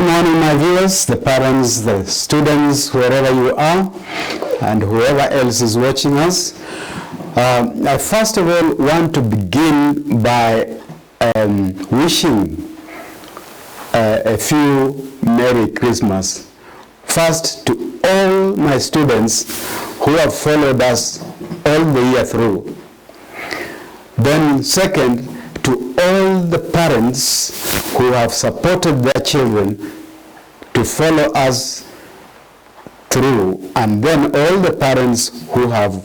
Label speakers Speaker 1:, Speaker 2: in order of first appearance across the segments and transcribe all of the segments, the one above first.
Speaker 1: morning, my viewers, the parents, the students, wherever you are, and whoever else is watching us. I first of all want to begin by wishing a few Merry Christmas. First, to all my students who have followed us all the year through. Then second, to all the parents who have supported their children to follow us through, and then all the parents who have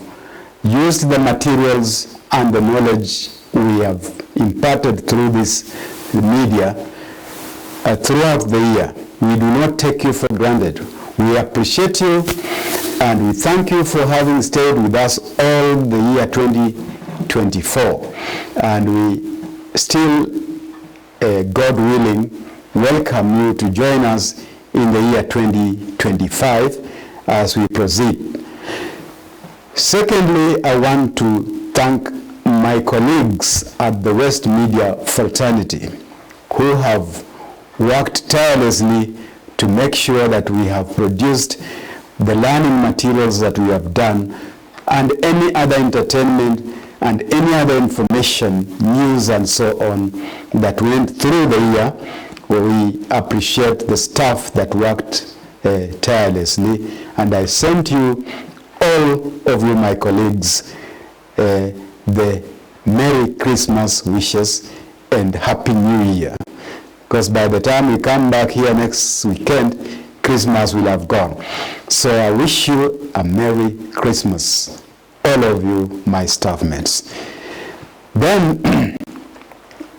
Speaker 1: used the materials and the knowledge we have imparted through this media throughout the year. We do not take you for granted. We appreciate you and we thank you for having stayed with us all the year 2024. And we still, God willing, welcome you to join us in the year 2025 as we proceed. Secondly, I want to thank my colleagues at the West Media Fraternity who have worked tirelessly to make sure that we have produced the learning materials that we have done, and any other entertainment and any other information, news and so on that went through the year. We appreciate the staff that worked tirelessly, and I sent you, all of you, my colleagues, the Merry Christmas wishes and Happy New Year. Because by the time we come back here next weekend, Christmas will have gone. So I wish you a Merry Christmas, all of you, my staff mates. Then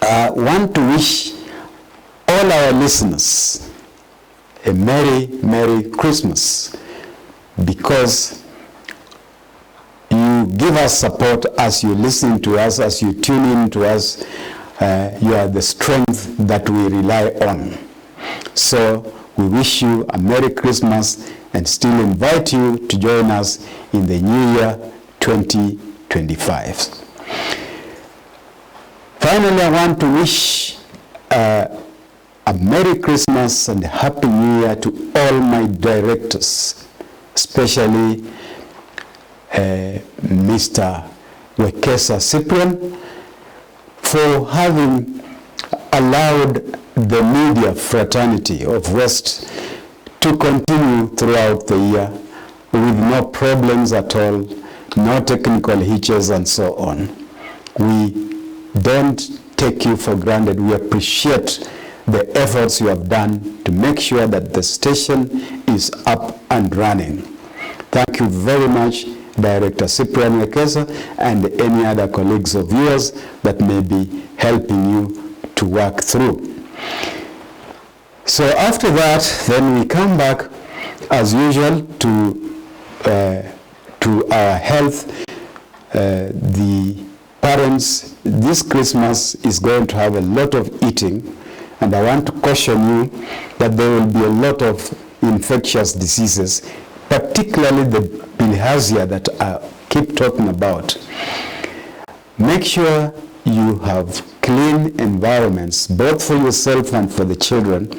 Speaker 1: I want to wish all our listeners a Merry, Merry Christmas, because you give us support as you listen to us, as you tune in to us. You are the strength that we rely on. So we wish you a Merry Christmas and still invite you to join us in the new year 2025. Finally, I want to wish a Merry Christmas and a Happy New Year to all my directors, especially Mr. Wekesa Cyprian, for having allowed the media fraternity of West to continue throughout the year with no problems at all, no technical hitches and so on. We don't take you for granted. We appreciate the efforts you have done to make sure that the station is up and running. Thank you very much, Director Cyprian Wekesa, and any other colleagues of yours that may be helping you to work through. So after that, then we come back as usual to our health. The parents this Christmas is going to have a lot of eating, and I want to caution you that there will be a lot of infectious diseases, particularly the bilharzia that I keep talking about. Make sure you have clean environments, both for yourself and for the children,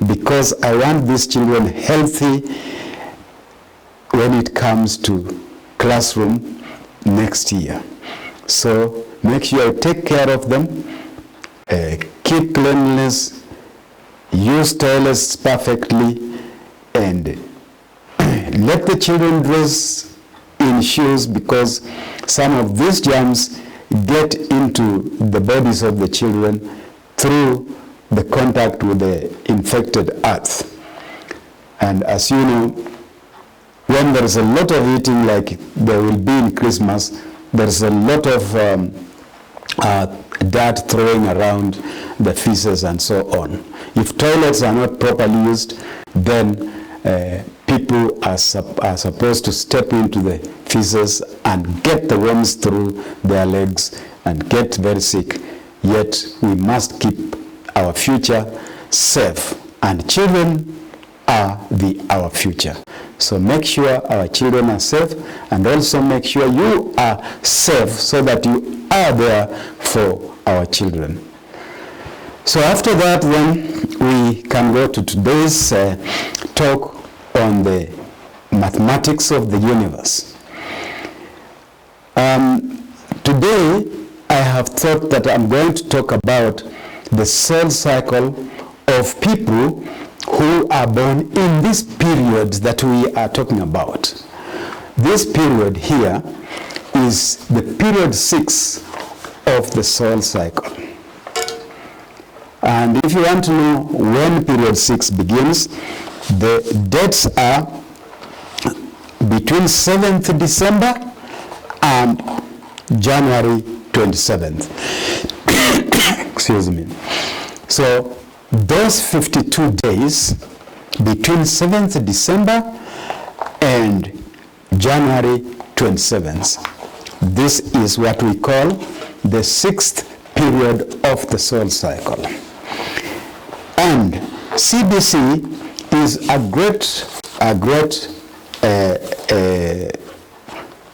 Speaker 1: because I want these children healthy when it comes to classroom next year. So make sure you take care of them, keep cleanliness, use toilets perfectly, and let the children dress in shoes, because some of these germs get into the bodies of the children through the contact with the infected earth. And as you know, when there is a lot of eating like there will be in Christmas, there's a lot of dirt throwing around the feces and so on. If toilets are not properly used, then people are supposed to step into the feces and get the worms through their legs and get very sick. Yet we must keep our future safe, and children are our future. So make sure our children are safe, and also make sure you are safe so that you are there for our children. So after that, then we can go to today's talk on the mathematics of the universe. Today, I have thought that I'm going to talk about the cell cycle of people who are born in this period that we are talking about. This period here is the period 6 of the soul cycle. And if you want to know when period 6 begins, the dates are between 7th December and January 27th. Excuse me. So those 52 days between 7th December and January 27th, this is what we call the 6th period of the soul cycle. And CBC is a great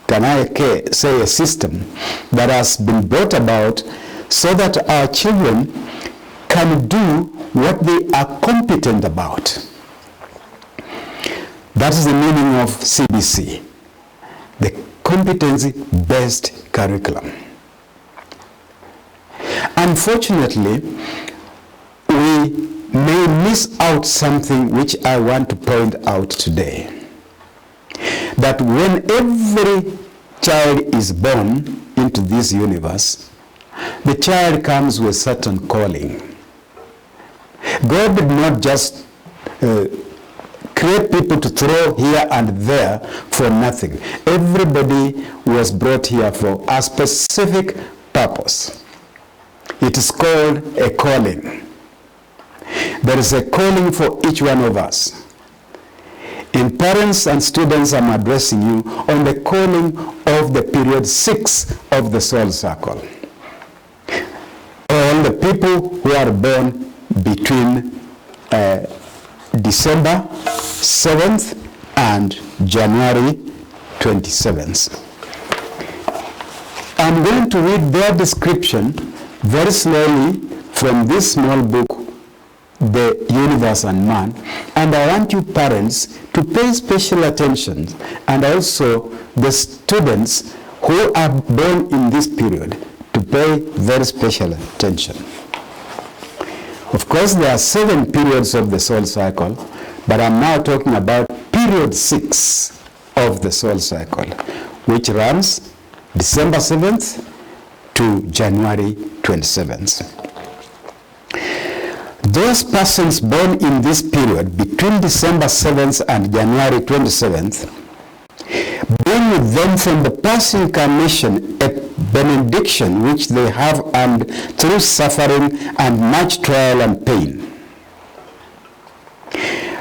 Speaker 1: can I say a system that has been brought about so that our children can do what they are competent about. That is the meaning of CBC, the competency-based curriculum. Unfortunately, we may miss out something which I want to point out today. That when every child is born into this universe, the child comes with certain calling. God did not just create people to throw here and there for nothing. Everybody was brought here for a specific purpose. It is called a calling. There is a calling for each one of us. In parents and students, I'm addressing you on the calling of the period 6 of the soul cycle. All the people who are born between December 7th and January 27th. I'm going to read their description very slowly from this small book, The Universe and Man, and I want you parents to pay special attention, and also the students who are born in this period to pay very special attention. Of course, there are 7 periods of the soul cycle, but I'm now talking about period 6 of the soul cycle, which runs December 7th to January 27th. Those persons born in this period between December 7th and January 27th bring with them from the past incarnation a benediction which they have earned through suffering and much trial and pain.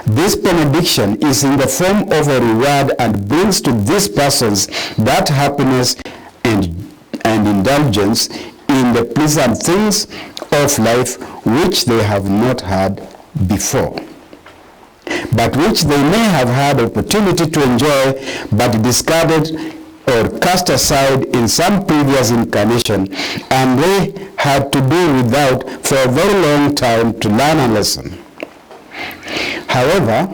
Speaker 1: This benediction is in the form of a reward and brings to these persons that happiness and indulgence in the pleasant things of life which they have not had before, but which they may have had opportunity to enjoy but discarded or cast aside in some previous incarnation, and they had to do without for a very long time to learn a lesson. However,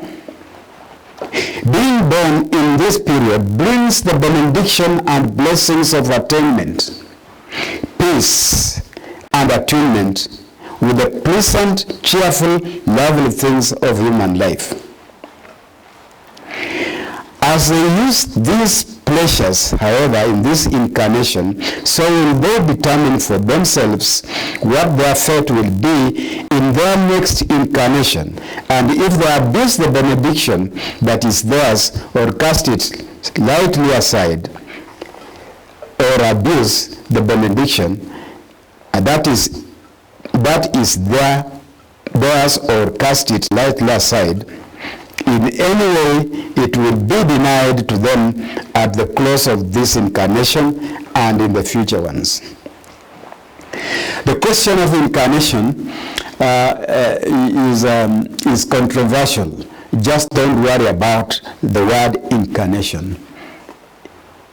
Speaker 1: being born in this period brings the benediction and blessings of attainment, peace, and attunement with the pleasant, cheerful, lovely things of human life. As they use these pleasures, however, in this incarnation, so will they determine for themselves what their fate will be in their next incarnation. And if they abuse the benediction that is theirs, or cast it lightly aside, or abuse the benediction, that is theirs, or cast it lightly aside, in any way it will be denied to them at the close of this incarnation and in the future ones. The question of incarnation is controversial. Just don't worry about the word incarnation.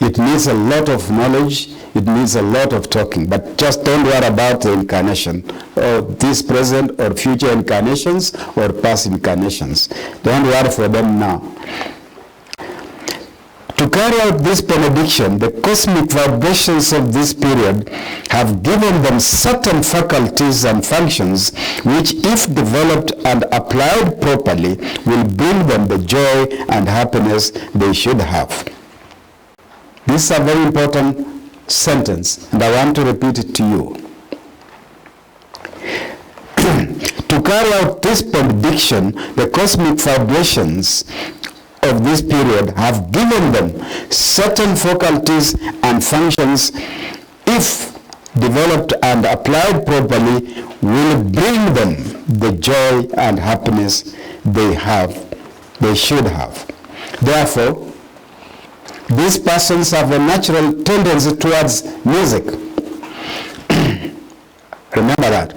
Speaker 1: It needs a lot of knowledge, it needs a lot of talking, but just don't worry about the incarnation of this present or future incarnations or past incarnations. Don't worry for them now. To carry out this benediction, the cosmic vibrations of this period have given them certain faculties and functions which, if developed and applied properly, will bring them the joy and happiness they should have. This is a very important sentence, and I want to repeat it to you. To carry out this benediction, the cosmic vibrations of this period have given them certain faculties and functions, if developed and applied properly, will bring them the joy and happiness they should have. Therefore, these persons have a natural tendency towards music. Remember that.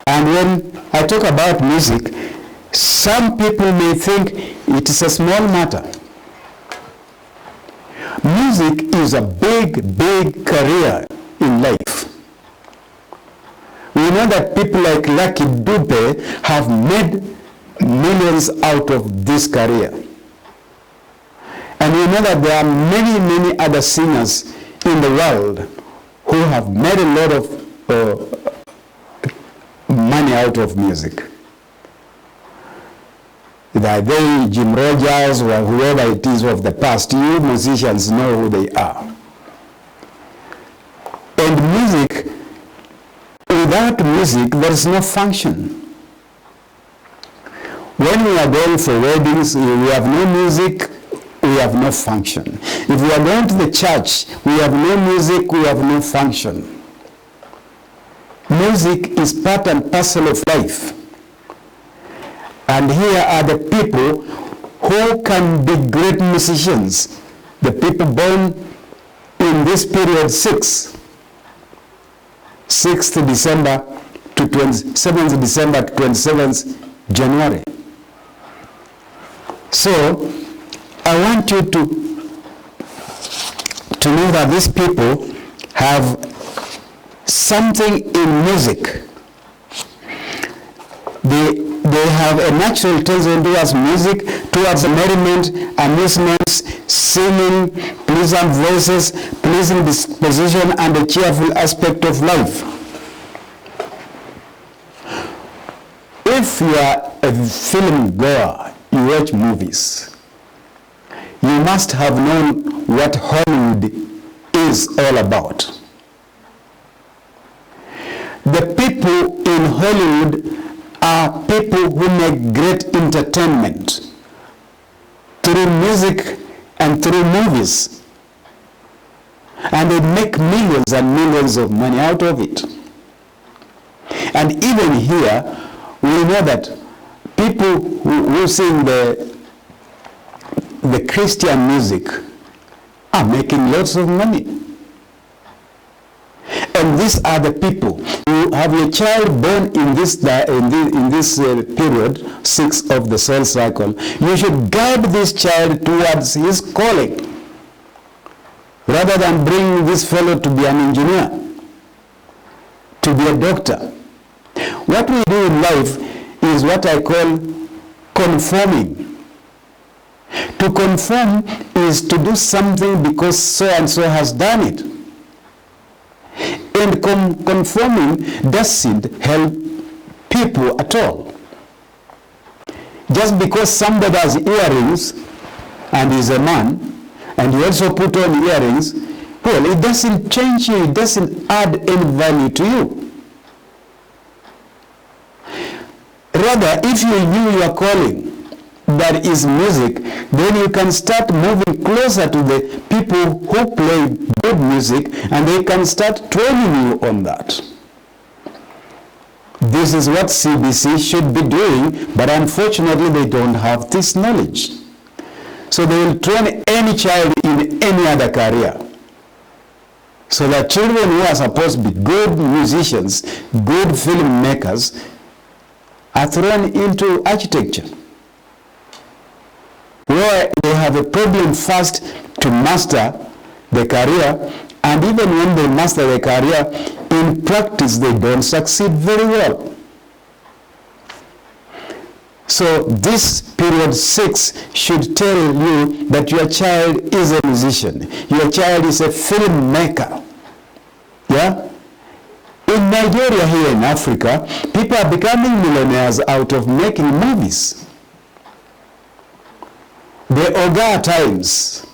Speaker 1: And when I talk about music, some people may think it is a small matter. Music is a big, big career in life. We know that people like Lucky Dube have made millions out of this career. And we know that there are many, many other singers in the world who have made a lot of money out of music. Either they, Jim Rogers, or whoever it is of the past, you musicians know who they are. And music, without music, there is no function. When we are going for weddings, we have no music, we have no function. If we are going to the church, we have no music, we have no function. Music is part and parcel of life. And here are the people who can be great musicians. The people born in this period, 6th December to 7th December to 27th January. So, I want you to know that these people have something in music. They have a natural tendency towards music, towards merriment, amusements, singing, pleasant voices, pleasing disposition, and a cheerful aspect of life. If you are a film goer, you watch movies, you must have known what Hollywood is all about. The people in Hollywood are people who make great entertainment through music and through movies. And they make millions and millions of money out of it. And even here, we know that people who sing the Christian music are making lots of money. And these are the people. You have a child born in this period, 6 of the soul cycle. You should guide this child towards his calling, rather than bring this fellow to be an engineer, to be a doctor. What we do in life is what I call conforming. To conform is to do something because so and so has done it. And conforming doesn't help people at all. Just because somebody has earrings and is a man, and you also put on earrings, well, it doesn't change you, it doesn't add any value to you. Rather, if you knew your calling, that is music, then you can start moving closer to the people who play good music, and they can start training you on that. This is what CBC should be doing, but unfortunately they don't have this knowledge. So they will train any child in any other career. So that children who are supposed to be good musicians, good filmmakers, are thrown into architecture, where they have a problem first to master the career, and even when they master the career, in practice they don't succeed very well. So this period 6 should tell you that your child is a musician. Your child is a filmmaker. Yeah? In Nigeria, here in Africa, people are becoming millionaires out of making movies. The Oga times.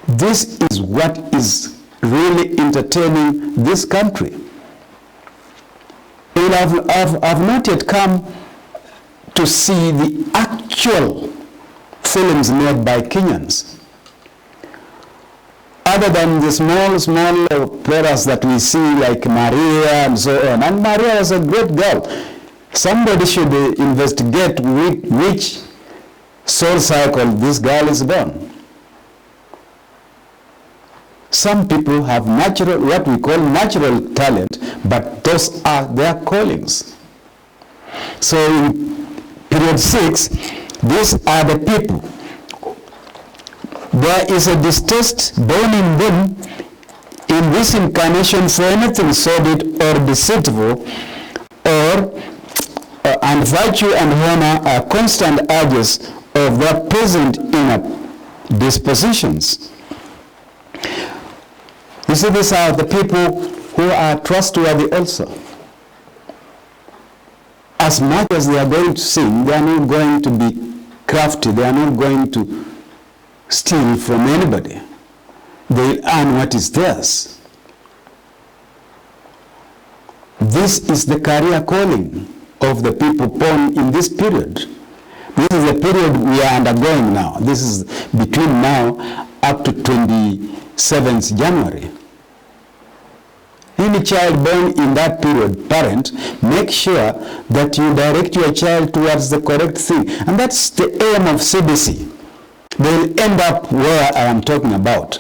Speaker 1: This is what is really entertaining this country. I've not yet come to see the actual films made by Kenyans. Other than the small operas that we see like Maria and so on. And Maria was a great girl. Somebody should investigate which soul cycle this girl is born. Some people have natural, what we call natural talent, but those are their callings. So in period 6, these are the people. There is a distaste born in them in this incarnation for anything sordid or deceitful, and virtue and honor are constant urges of their present inner dispositions. You see, these are the people who are trustworthy also. As much as they are going to sing, they are not going to be crafty, they are not going to steal from anybody. They earn what is theirs. This is the career calling of the people born in this period. This is the period we are undergoing now. This is between now up to 27th January. Any child born in that period, parent, make sure that you direct your child towards the correct thing. And that's the aim of CBC. They will end up where I am talking about.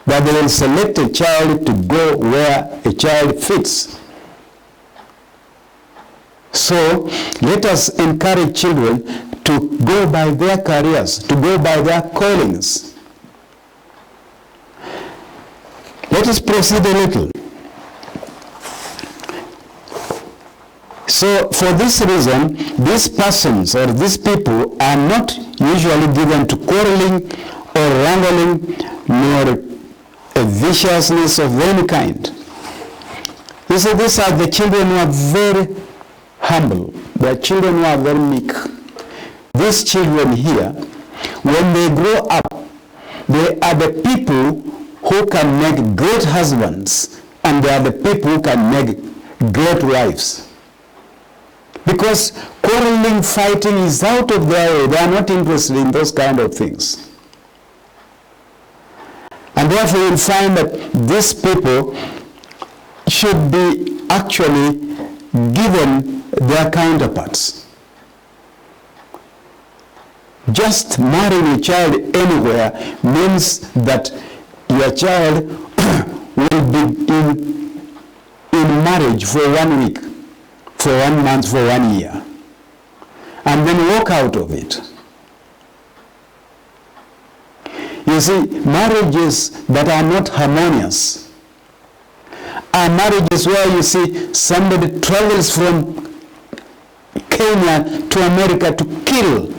Speaker 1: That they will select a child to go where a child fits. So let us encourage children to go by their careers, to go by their callings. Let us proceed a little. So for this reason, these persons or these people are not usually given to quarreling or wrangling, nor a viciousness of any kind. You see, these are the children who are very humble. They are children who are very meek. These children here, when they grow up, they are the people who can make great husbands, and they are the people who can make great wives. Because quarreling, fighting is out of their way. They are not interested in those kind of things. And therefore you'll find that these people should be actually given their counterparts. Just marrying a child anywhere means that your child will be in marriage for 1 week, for 1 month, for 1 year, and then walk out of it. You see, marriages that are not harmonious are marriages where you see somebody travels from Kenya to America to kill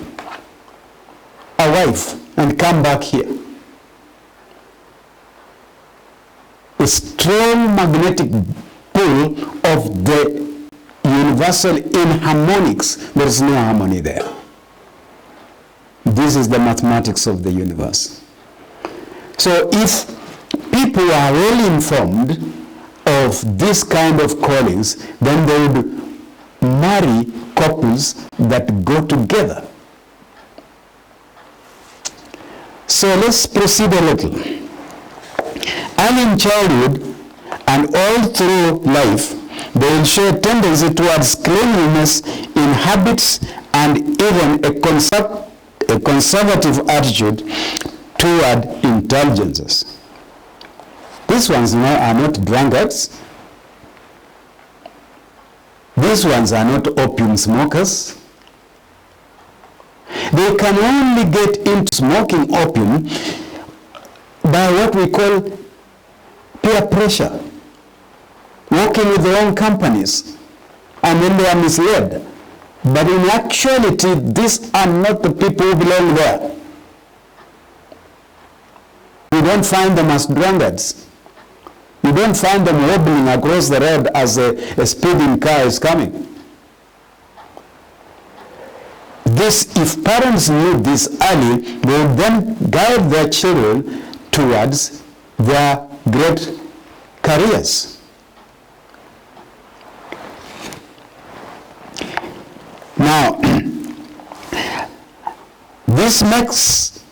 Speaker 1: a wife and come back here. A strong magnetic pull of the universal inharmonics. There is no harmony there. This is the mathematics of the universe. So if people are well informed of this kind of callings, then they would marry couples that go together. So let's proceed a little. Early in childhood and all through life, they will show a tendency towards cleanliness in habits and even a conservative attitude toward indulgences. These ones are not drunkards. These ones are not opium smokers. They can only get into smoking opium by what we call peer pressure. working with their own companies, and then they are misled. But in actuality, these are not the people who belong there. You don't find them as drunkards. You don't find them wobbling across the road as a speeding car is coming. This, if parents knew this early, they would then guide their children towards their great careers. Now, this makes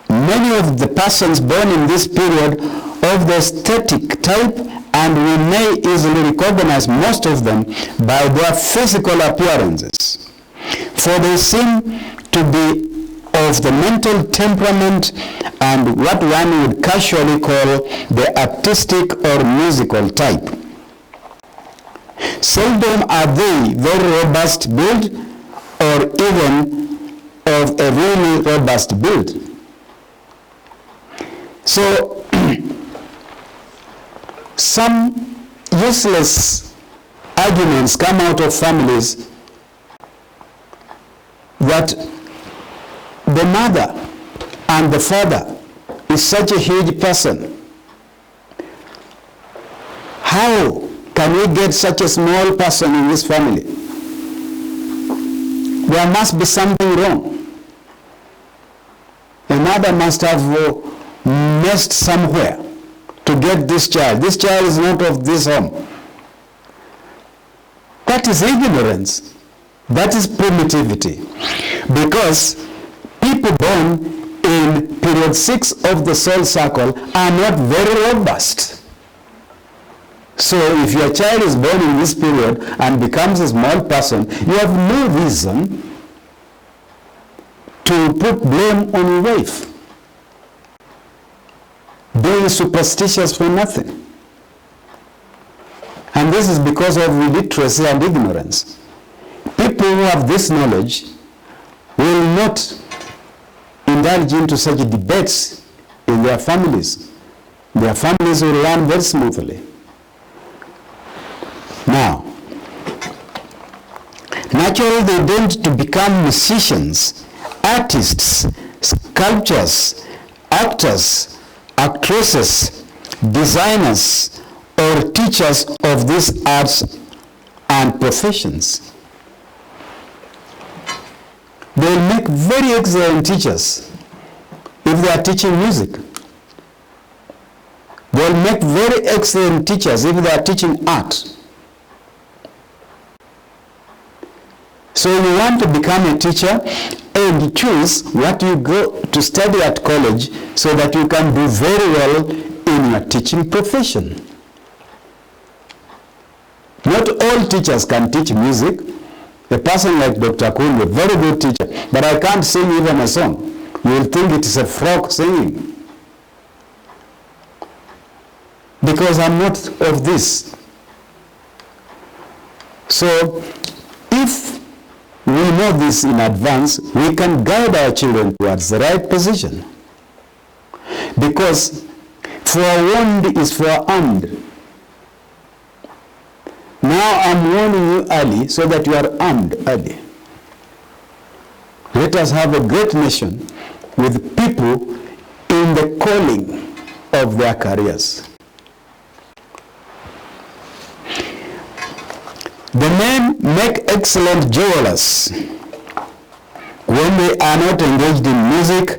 Speaker 1: many of the persons born in this period of the aesthetic type, and we may easily recognize most of them by their physical appearances, for they seem to be of the mental temperament and what one would casually call the artistic or musical type. Seldom are they very robust build or even of a really robust build. So, some useless arguments come out of families that the mother and the father is such a huge person. How can we get such a small person in this family? There must be something wrong. The mother must have messed somewhere to get this child. This child is not of this home. That is ignorance. That is primitivity. Because people born in period 6 of the soul circle are not very robust. So if your child is born in this period and becomes a small person, you have no reason to put blame on your wife. Being superstitious for nothing. And this is because of illiteracy and ignorance. People who have this knowledge will not indulge into such debates in their families. Their families will run very smoothly. Now, naturally they tend to become musicians, artists, sculptors, actors, actresses, designers, or teachers of these arts and professions. They will make very excellent teachers if they are teaching music. They will make very excellent teachers if they are teaching art. So you want to become a teacher and choose what you go to study at college so that you can do very well in your teaching profession. Not all teachers can teach music. A person like Dr. Kunde, very good teacher, but I can't sing even a song. You will think it is a frog singing. Because I'm not of this. So, if we know this in advance, we can guide our children towards the right position. Because forewarned is forearmed. Now I'm warning you early so that you are armed early. Let us have a great nation with people in the calling of their careers. The men make excellent jewelers when they are not engaged in music,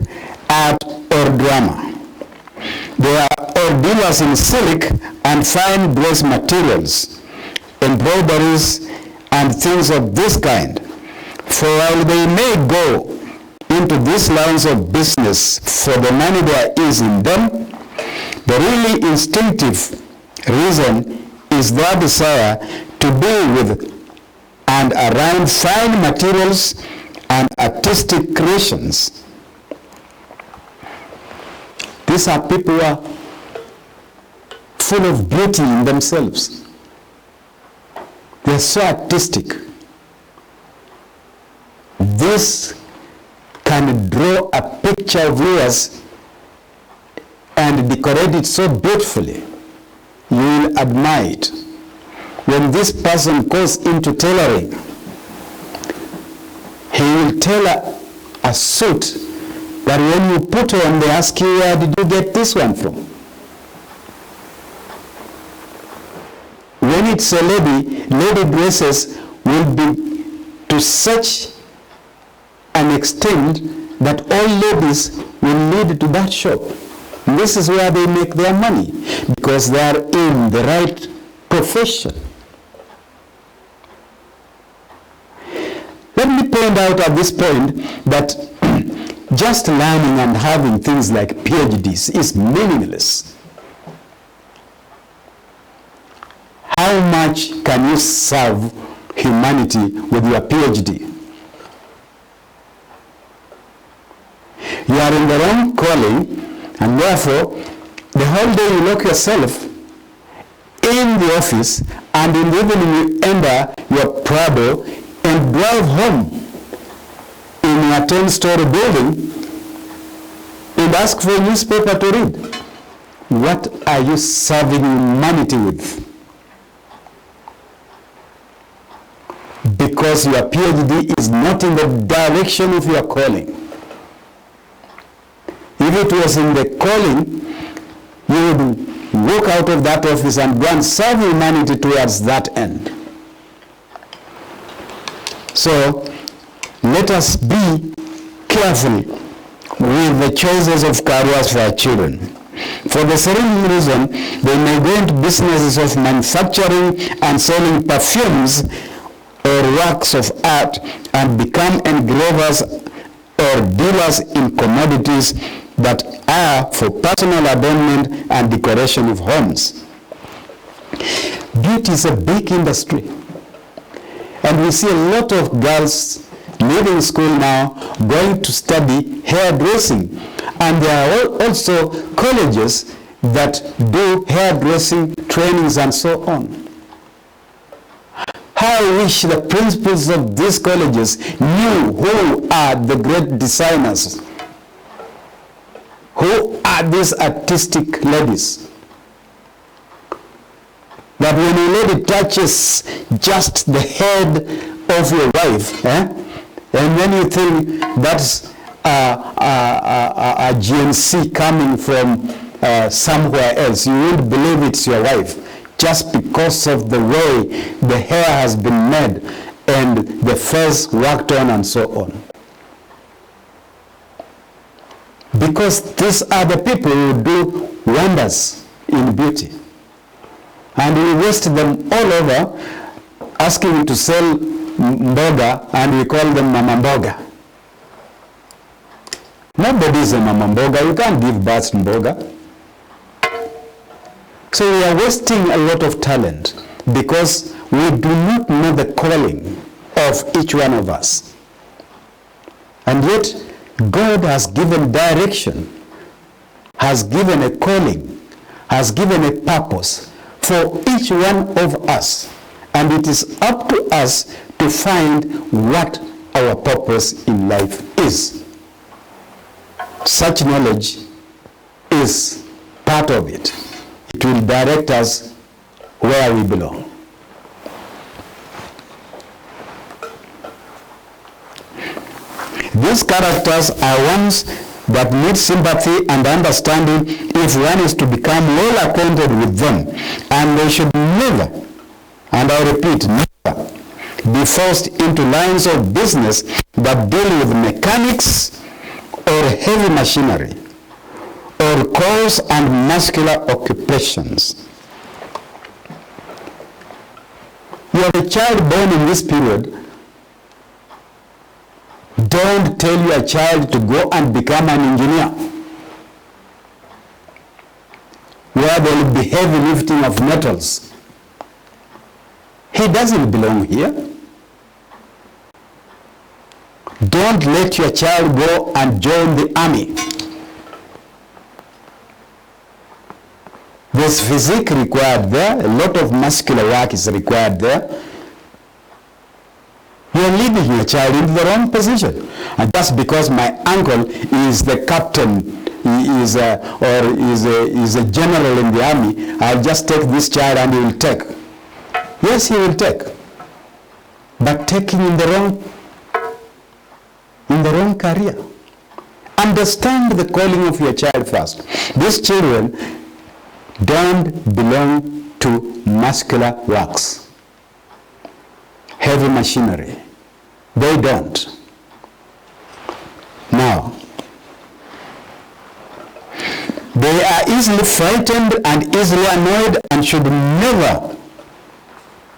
Speaker 1: art, or drama. They are all dealers in silk and fine dress materials, embroideries, and things of this kind. For while they may go into these lines of business for the money there is in them, the really instinctive reason is their desire to be with and around fine materials and artistic creations. These are people who are full of beauty in themselves. They are so artistic. This can draw a picture of yours and decorate it so beautifully. You will admire it. when this person goes into tailoring, he will tailor a suit that when you put on, they ask you, where did you get this one from? When it's a lady dresses will be to such an extent that all ladies will lead to that shop. This is where they make their money, because they are in the right profession. Let me point out at this point that just learning and having things like PhDs is meaningless. How much can you serve humanity with your PhD? You are in the wrong calling, and therefore, the whole day you lock yourself in the office, and in the evening you enter your Prado and drive home in a 10-story building and ask for a newspaper to read. What are you serving humanity with? Because your PhD is not in the direction of your calling. If it was in the calling, you would walk out of that office and go and serve humanity towards that end. So, let us be careful with the choices of careers for our children. For the same reason, they may go into businesses of manufacturing and selling perfumes or works of art and become engravers or dealers in commodities that are for personal adornment and decoration of homes. Beauty is a big industry. And we see a lot of girls leaving school now going to study hairdressing. And there are also colleges that do hairdressing trainings and so on. How I wish the principals of these colleges knew who are the great designers, who are these artistic ladies. That when a lady touches just the head of your wife, and when you think that's a GNC coming from somewhere else, you won't believe it's your wife, just because of the way the hair has been made and the face worked on and so on. Because these are the people who do wonders in beauty. And we waste them all over, asking to sell mboga, and we call them mama mboga. Nobody is a mama mboga. You can't give birth to mboga. So we are wasting a lot of talent because we do not know the calling of each one of us. And yet, God has given direction, has given a calling, has given a purpose for each one of us, and it is up to us to find what our purpose in life is. Such knowledge is part of it. It will direct us where we belong. These characters are ones that need sympathy and understanding if one is to become well acquainted with them. And they should never, and I repeat, never be forced into lines of business that deal with mechanics or heavy machinery or coarse and muscular occupations. You have a child born in this period. Don't tell your child to go and become an engineer, where there will be heavy lifting of metals. He doesn't belong here. Don't let your child go and join the army. There's physique required there. A lot of muscular work is required there. You are leading your child into the wrong position. And just because my uncle is the captain, he is a general in the army, I'll just take this child and he will take. Yes, he will take, but taking in the wrong career. Understand the calling of your child first. These children don't belong to muscular works, heavy machinery. They don't. Now, they are easily frightened and easily annoyed and should never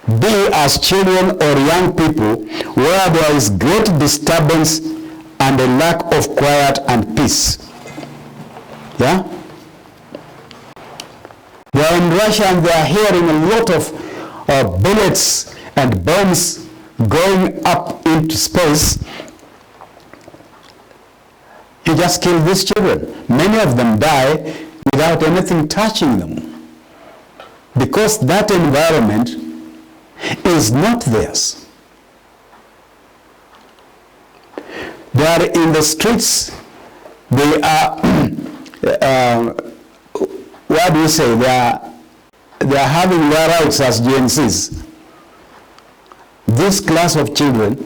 Speaker 1: be as children or young people where there is great disturbance and a lack of quiet and peace. Yeah? They are in Russia and they are hearing a lot of bullets and bombs going up into space. You just kill these children. Many of them die without anything touching them, because that environment is not theirs. They are in the streets. They are, what do you say? They are having their rights as GNCs. This class of children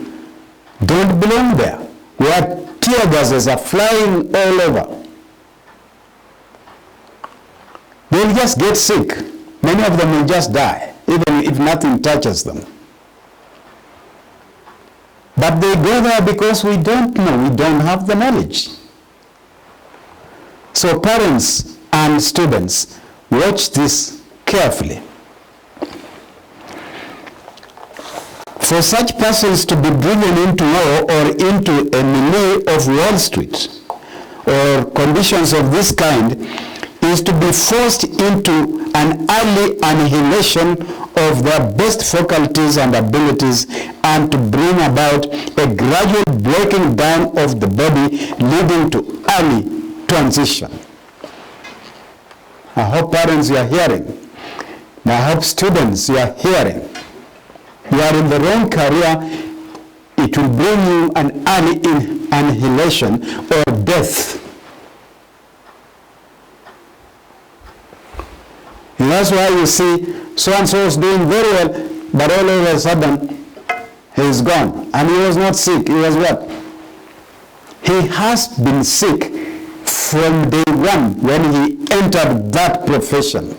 Speaker 1: don't belong there, where tear gases are flying all over. They'll just get sick. Many of them will just die, even if nothing touches them. But they go there because we don't know, we don't have the knowledge. So parents and students, watch this carefully. For such persons to be driven into war or into a milieu of Wall Street or conditions of this kind is to be forced into an early annihilation of their best faculties and abilities, and to bring about a gradual breaking down of the body leading to early transition. I hope parents you are hearing. And I hope students you are hearing. You are in the wrong career, it will bring you an early annihilation or death. And that's why you see so-and-so is doing very well, but all of a sudden he is gone. And he was not sick, he was what? He has been sick from day one when he entered that profession.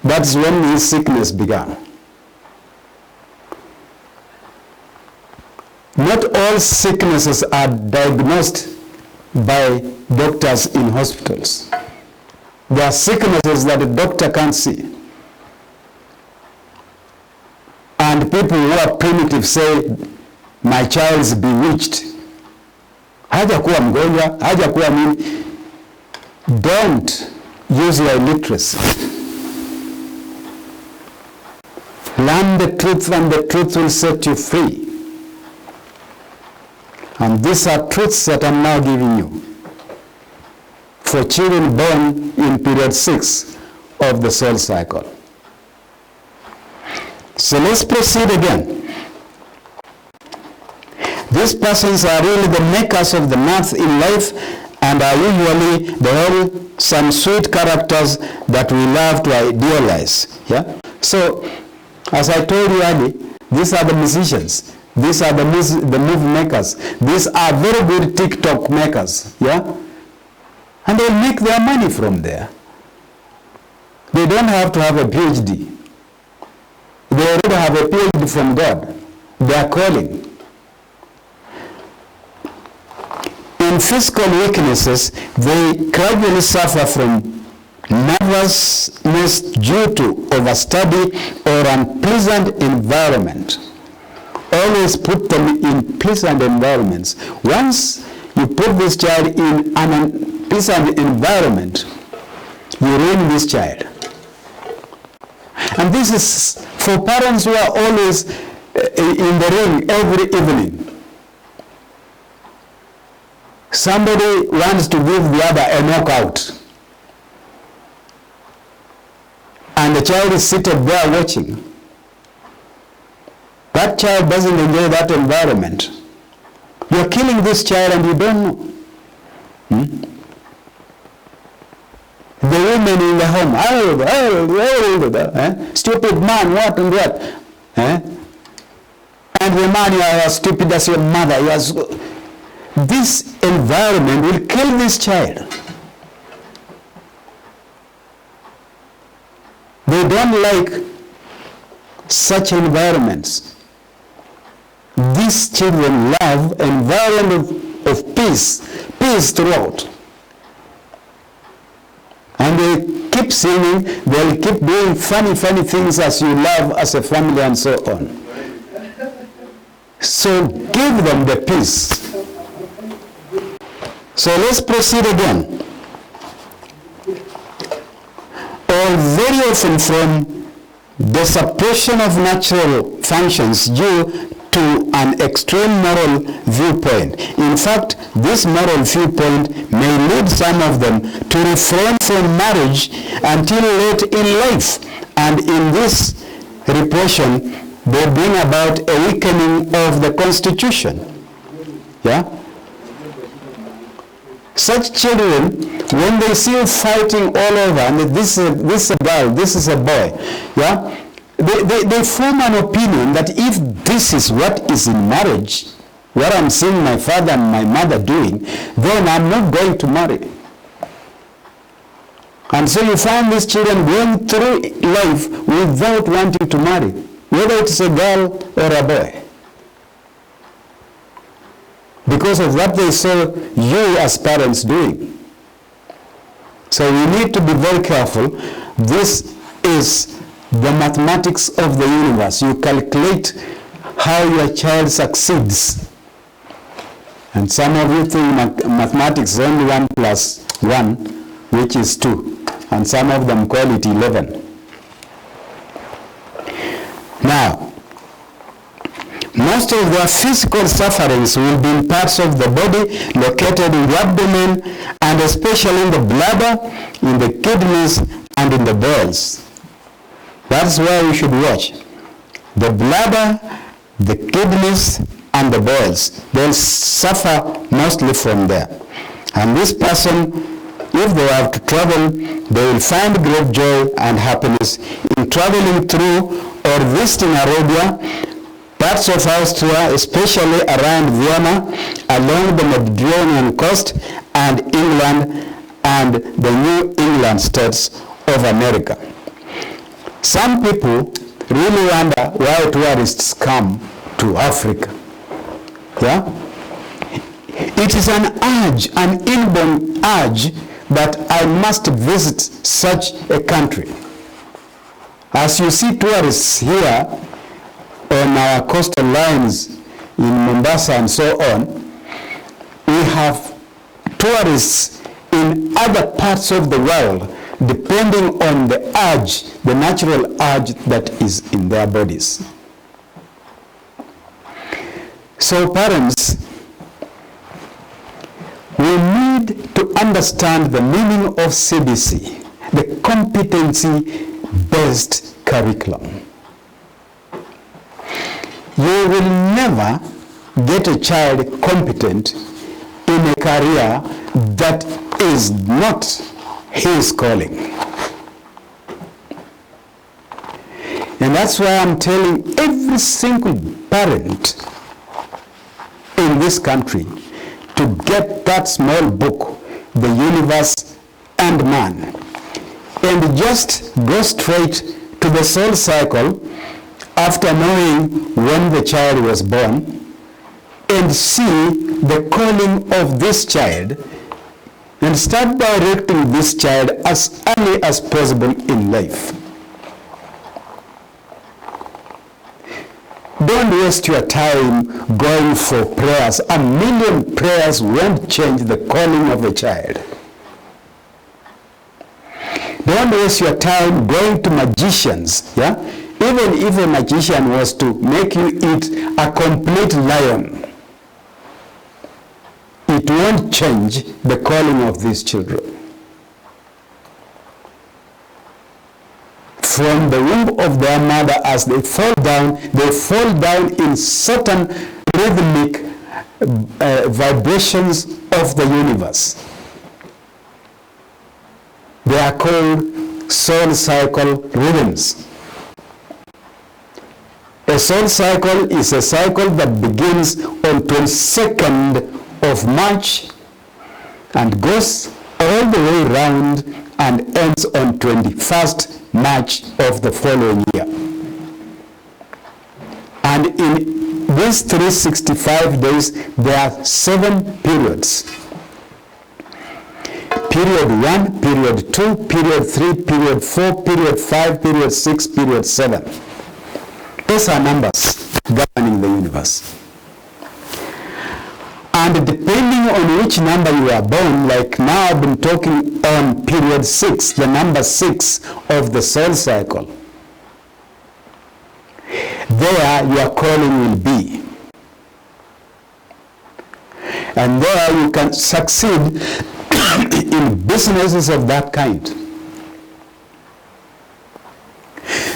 Speaker 1: That's when his sickness began. Not all sicknesses are diagnosed by doctors in hospitals. There are sicknesses that a doctor can't see. And people who are primitive say, my child is bewitched. Hajakuwa mgonjwa, hajakuwa nini. Don't use your illiteracy. Learn the truth and the truth will set you free. And these are truths that I'm now giving you for children born in period 6 of the soul cycle. So let's proceed again. These persons are really the makers of the math in life and are usually the wholesome sweet characters that we love to idealize. Yeah? So, as I told you earlier, these are the musicians. These are the move makers. These are very good TikTok makers. Yeah? And they'll make their money from there. They don't have to have a PhD. They already have a PhD from God. They are calling. In physical weaknesses, they gradually suffer from nervousness due to overstudy or unpleasant environment. Always put them in pleasant environments. Once you put this child in an unpleasant environment, you ruin this child. And this is for parents who are always in the ring every evening. Somebody wants to give the other a knockout, and the child is seated there watching. That child doesn't enjoy that environment. You're killing this child and you don't know. The women in the home, stupid man, what and what. Eh? And the man, you are as stupid as your mother. This environment will kill this child. They don't like such environments. These children love environment of peace throughout. And they keep singing, they'll keep doing funny things as you love as a family and so on. So give them the peace. So let's proceed again. Or very often from the suppression of natural functions due to an extreme moral viewpoint. In fact, this moral viewpoint may lead some of them to refrain from marriage until late in life. And in this repression, they bring about a weakening of the Constitution. Yeah? Such children, when they see you fighting all over, and this is a girl, this is a boy, yeah, they form an opinion that if this is what is in marriage, what I'm seeing my father and my mother doing, then I'm not going to marry. And so you find these children going through life without wanting to marry, whether it's a girl or a boy, because of what they saw you as parents doing. So we need to be very careful. This is the mathematics of the universe. You calculate how your child succeeds. And some of you think mathematics is only 1 plus 1, which is 2. And some of them call it 11. Now, most of their physical sufferings will be in parts of the body located in the abdomen, and especially in the bladder, in the kidneys, and in the bowels. That's why we should watch. The bladder, the kidneys, and the bowels. They'll suffer mostly from there. And this person, if they have to travel, they will find great joy and happiness in traveling through or visiting Arabia, parts of Austria, especially around Vienna, along the Mediterranean coast, and England and the New England states of America. Some people really wonder why tourists come to Africa. Yeah? It is an urge, an inborn urge, that I must visit such a country. As you see tourists here on our coastal lines in Mombasa and so on, we have tourists in other parts of the world, depending on the urge, the natural urge that is in their bodies. So parents, we need to understand the meaning of CBC, the competency-based curriculum. You will never get a child competent in a career that is not his calling. And that's why I'm telling every single parent in this country to get that small book, The Univers and Man, and just go straight to the soul cycle after knowing when the child was born, and see the calling of this child, and start directing this child as early as possible in life. Don't waste your time going for prayers. 1,000,000 prayers won't change the calling of the child. Don't waste your time going to magicians. Yeah? Even if a magician was to make you eat a complete lion, it won't change the calling of these children. From the womb of their mother, as they fall down in certain rhythmic vibrations of the universe. They are called soul cycle rhythms. A solar cycle is a cycle that begins on 22nd of March and goes all the way round and ends on 21st March of the following year. And in these 365 days, there are 7 periods. Period 1, period 2, period 3, period 4, period 5, period 6, period 7. Those are numbers governing the universe. And depending on which number you are born, like now I've been talking on period 6, the number 6 of the solar cycle, there your calling will be. And there you can succeed in businesses of that kind.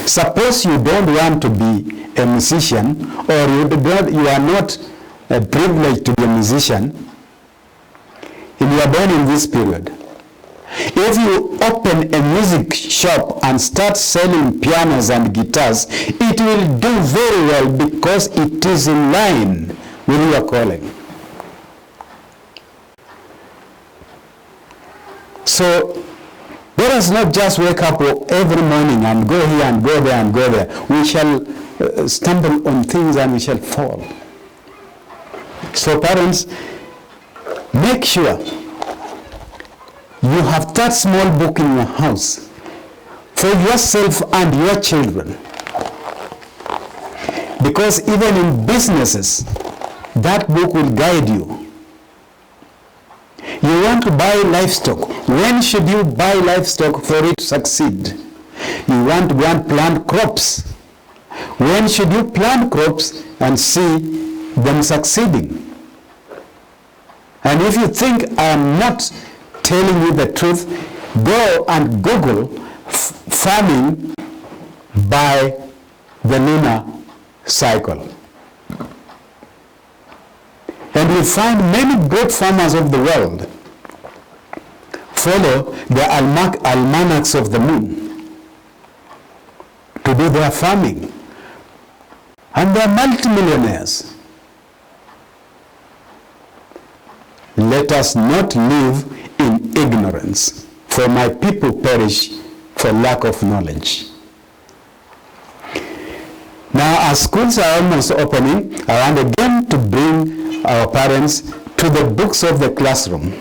Speaker 1: Suppose you don't want to be a musician, or you are not privileged to be a musician, and you are born in this period. If you open a music shop and start selling pianos and guitars, it will do very well because it is in line with your calling. So let us not just wake up every morning and go here and go there and go there. We shall stumble on things and we shall fall. So parents, make sure you have that small book in your house for yourself and your children. Because even in businesses, that book will guide you. You want to buy livestock. When should you buy livestock for it to succeed? You want to go and plant crops. When should you plant crops and see them succeeding? And if you think I am not telling you the truth, go and Google farming by the lunar cycle. And you'll find many great farmers of the world follow the almanacs of the moon to do their farming. And they are multimillionaires. Let us not live in ignorance, for my people perish for lack of knowledge. Now, as schools are almost opening, I want again to bring our parents to the books of the classroom.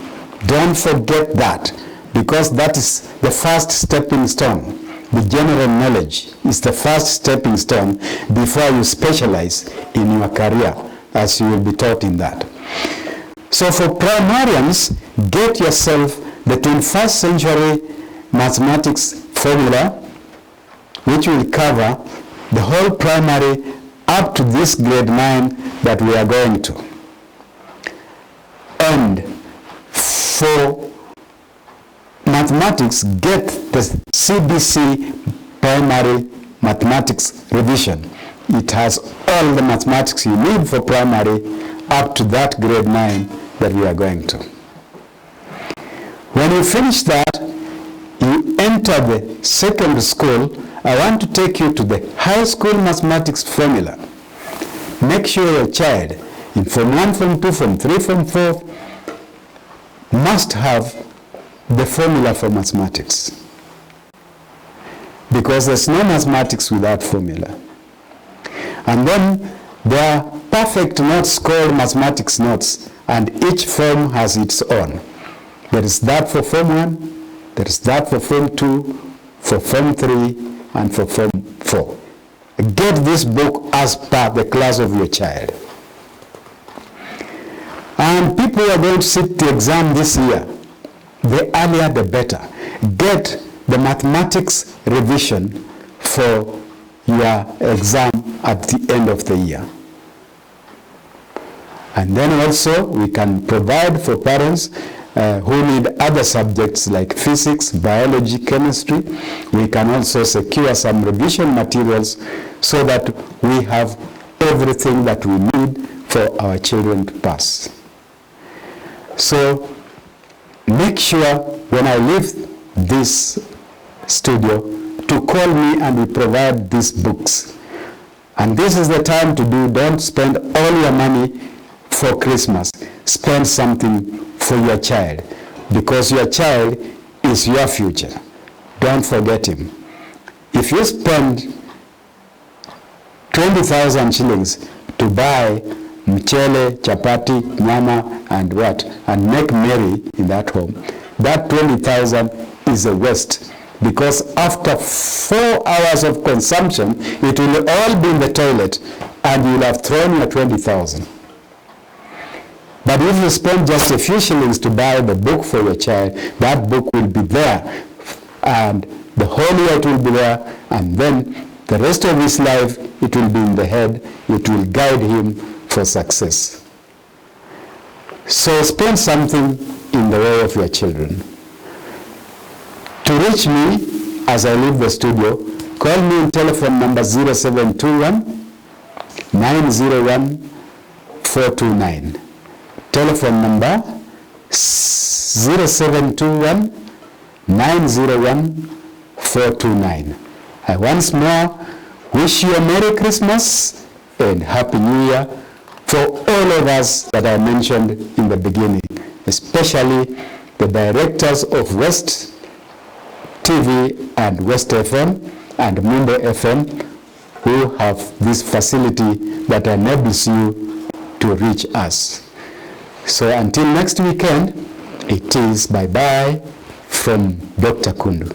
Speaker 1: Don't forget that, because that is the first stepping stone. The general knowledge is the first stepping stone before you specialize in your career, as you will be taught in that. So for primarians, get yourself the 21st century mathematics formula, which will cover the whole primary up to this grade 9 that we are going to. And for mathematics, get the CBC primary mathematics revision. It has all the mathematics you need for primary up to that grade 9 that we are going to. When you finish that, you enter the secondary school. I want to take you to the high school mathematics formula. Make sure your child in Form 1, Form 2, Form 3, Form 4 must have the formula for mathematics. Because there's no mathematics without formula. And then there are perfect notes called mathematics notes, and each form has its own. There is that for Form 1, there is that for Form 2, for Form 3, and for Form 4. Get this book as per the class of your child. And people who are going to sit the exam this year, the earlier the better. Get the mathematics revision for your exam at the end of the year. And then also we can provide for parents who need other subjects like physics, biology, chemistry. We can also secure some revision materials so that we have everything that we need for our children to pass. So make sure when I leave this studio to call me, and we provide these books. And this is the time to do. Don't spend all your money for Christmas. Spend something for your child, because your child is your future. Don't forget him. If you spend 20,000 shillings to buy mchele, chapati, nyama, and what, and make merry in that home, that 20,000 is a waste, because after 4 hours of consumption, it will all be in the toilet, and you will have thrown your 20,000. But if you spend just a few shillings to buy the book for your child, that book will be there, and the whole year it will be there, and then the rest of his life it will be in the head. It will guide him for success. So spend something in the way of your children. To reach me as I leave the studio, call me on telephone number 0721 901 429. Telephone number 0721 901 429. I once more wish you a Merry Christmas and Happy New Year for all of us that I mentioned in the beginning, especially the directors of West TV and West FM and Mumbai FM, who have this facility that enables you to reach us. So until next weekend, it is bye-bye from Dr. Kundu.